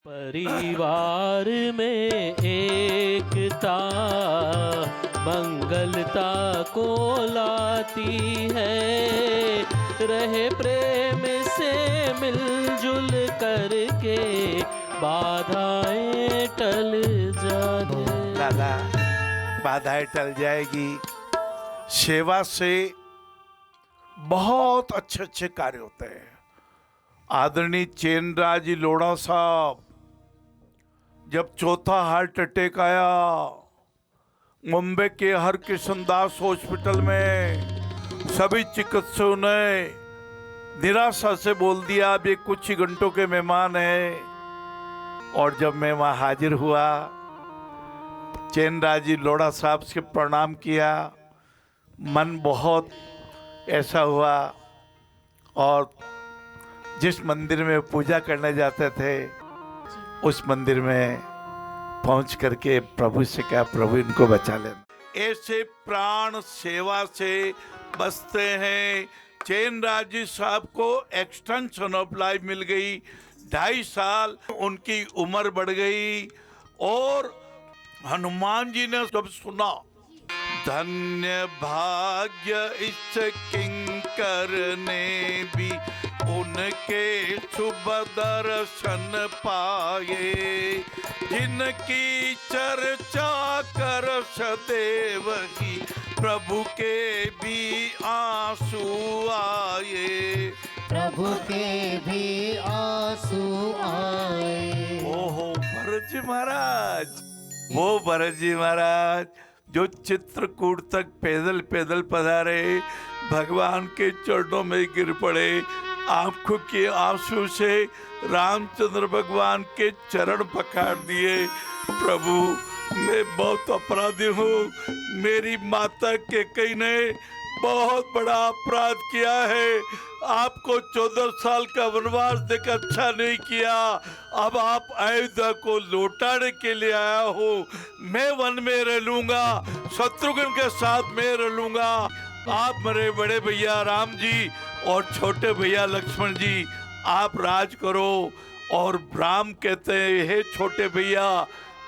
परिवार में एकता मंगलता को लाती है, रहे प्रेम से मिलजुल करके बाधाएं टल जाए। दादा, बाधाएं टल जाएगी। सेवा से बहुत अच्छे अच्छे कार्य होते हैं। आदरणीय चैनराज जी लोढ़ा साहब, जब चौथा हार्ट अटैक आया मुंबई के हरकिशन दास हॉस्पिटल में, सभी चिकित्सकों ने निराशा से बोल दिया अब ये कुछ ही घंटों के मेहमान हैं। और जब मैं वहाँ हाजिर हुआ, चैनराज जी लोढ़ा साहब से प्रणाम किया, मन बहुत ऐसा हुआ। और जिस मंदिर में पूजा करने जाते थे उस मंदिर में पहुंच करके प्रभु से कहा, प्रभु इनको बचा लेना। ऐसे प्राण सेवा से बसते हैं। चैनराज जी साहब को एक्सटेंशन ऑफ लाइफ मिल गई, 2.5 साल उनकी उम्र बढ़ गई। और हनुमान जी ने जब सुना, धन्य भाग्य इस किंकर ने भी उनके शुभ दर्शन पाए, जिनकी चर्चा कर सदैव ही प्रभु के भी आंसू आए, प्रभु के भी आंसू आए। ओहो भरत जी महाराज, वो भरत जी महाराज जो चित्रकूट तक पैदल पैदल पधारे, भगवान के चरणों में गिर पड़े, आंखों के आंसू से रामचंद्र भगवान के चरण पकड़ दिए। प्रभु, मैं बहुत अपराधी हूँ, मेरी माता कैकेयी ने बहुत बड़ा अपराध किया है, आपको 14 साल का वनवास देकर अच्छा नहीं किया, अब आप अयोध्या को लौटाने के लिए आया हो। मैं वन में रह लूंगा, शत्रुघ्न के साथ मैं रह लूंगा, आप मेरे बड़े भैया राम जी और छोटे भैया लक्ष्मण जी आप राज करो। और राम कहते हैं, हे छोटे भैया,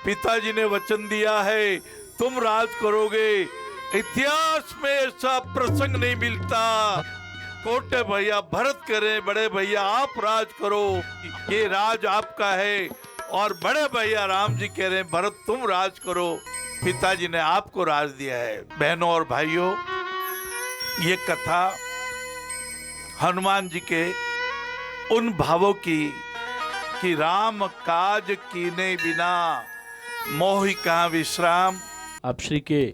पिताजी ने वचन दिया है तुम राज करोगे। इतिहास में ऐसा प्रसंग नहीं मिलता, छोटे भैया भरत करें, बड़े भैया आप राज करो, ये राज आपका है। और बड़े भैया राम जी कह रहे हैं, भरत तुम राज करो, पिताजी ने आपको राज दिया है। बहनों और भाइयों, ये कथा हनुमान जी के उन भावों की कि राम काज कीने बिना मोहि कहाँ विश्राम। आप श्री के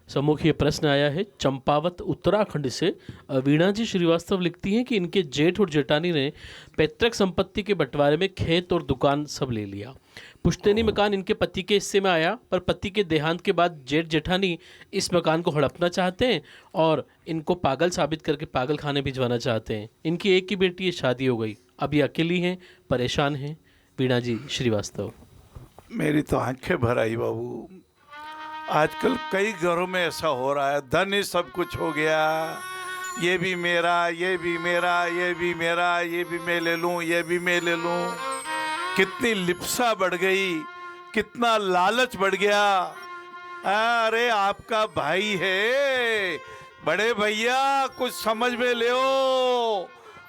सम्मुख ये प्रश्न आया है चंपावत उत्तराखंड से। वीणा जी श्रीवास्तव लिखती हैं कि इनके जेठ और जेठानी ने पैतृक संपत्ति के बंटवारे में खेत और दुकान सब ले लिया। पुश्तैनी मकान इनके पति के हिस्से में आया, पर पति के देहांत के बाद जेठ जेठानी इस मकान को हड़पना चाहते हैं और इनको पागल साबित करके पागल खाने भिजवाना चाहते हैं। इनकी एक ही बेटी है, शादी हो गई, अब ये अकेली हैं, परेशान हैं। वीणा जी श्रीवास्तव। मेरी तो आंखें भर आई बाबू, आजकल कई घरों में ऐसा हो रहा है, धन ही सब कुछ हो गया, ये भी मेरा, ये भी मेरा, ये भी मेरा, ये भी मैं ले लूं, ये भी मैं ले लूं। कितनी लिप्सा बढ़ गई, कितना लालच बढ़ गया। अरे आपका भाई है, बड़े भैया कुछ समझ में ले,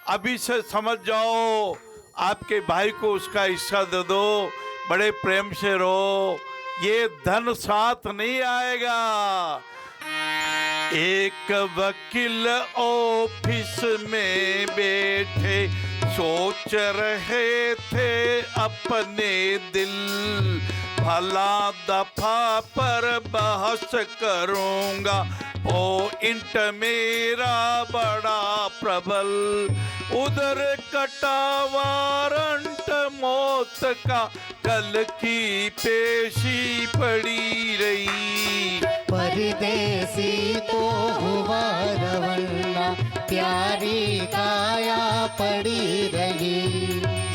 अभी से समझ जाओ, आपके भाई को उसका हिस्सा दे दो, बड़े प्रेम से रहो, ये धन साथ नहीं आएगा। एक वकील ऑफिस में बैठे सोच रहे थे अपने दिल, भला दफा पर बहस करूंगा, ओ इंट मेरा बड़ा प्रबल, उधर कटा वारंट मौत का, कल की पेशी पड़ी रही। परदेसी तो हुआ रवन्ना, प्यारी काया पड़ी रही।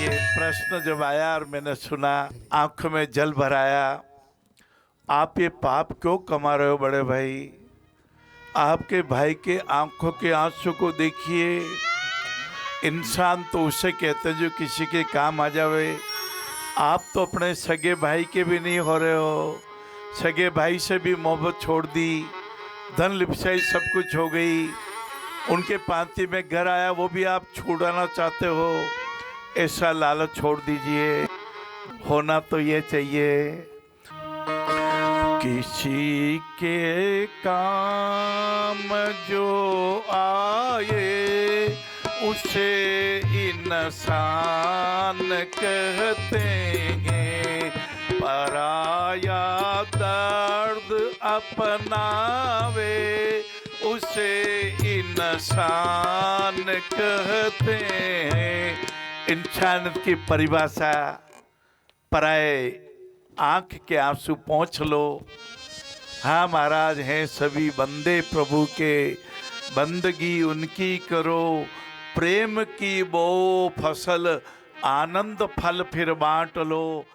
ये प्रश्न जब आया और मैंने सुना, आंखों में जल भर आया। आप ये पाप क्यों कमा रहे हो बड़े भाई? आपके भाई के आंखों के आंसू को देखिए। इंसान तो उसे कहते हैं जो किसी के काम आ जावे। आप तो अपने सगे भाई के भी नहीं हो रहे हो, सगे भाई से भी मोहब्बत छोड़ दी, धन लिपसाई सब कुछ हो गई, उनके पांति में घर आया वो भी आप छुड़ाना चाहते हो। ऐसा लालच छोड़ दीजिए, होना तो ये चाहिए। किसी के काम जो आए उसे इंसान कहते हैं, पराया दर्द अपनावे उसे इंसान कहते हैं। इंसानियत की परिभाषा पराए आंख के आंसू पोंछ लो। हाँ महाराज, हैं सभी बंदे प्रभु के, बंदगी उनकी करो, प्रेम की बो फसल आनंद फल फिर बांट लो।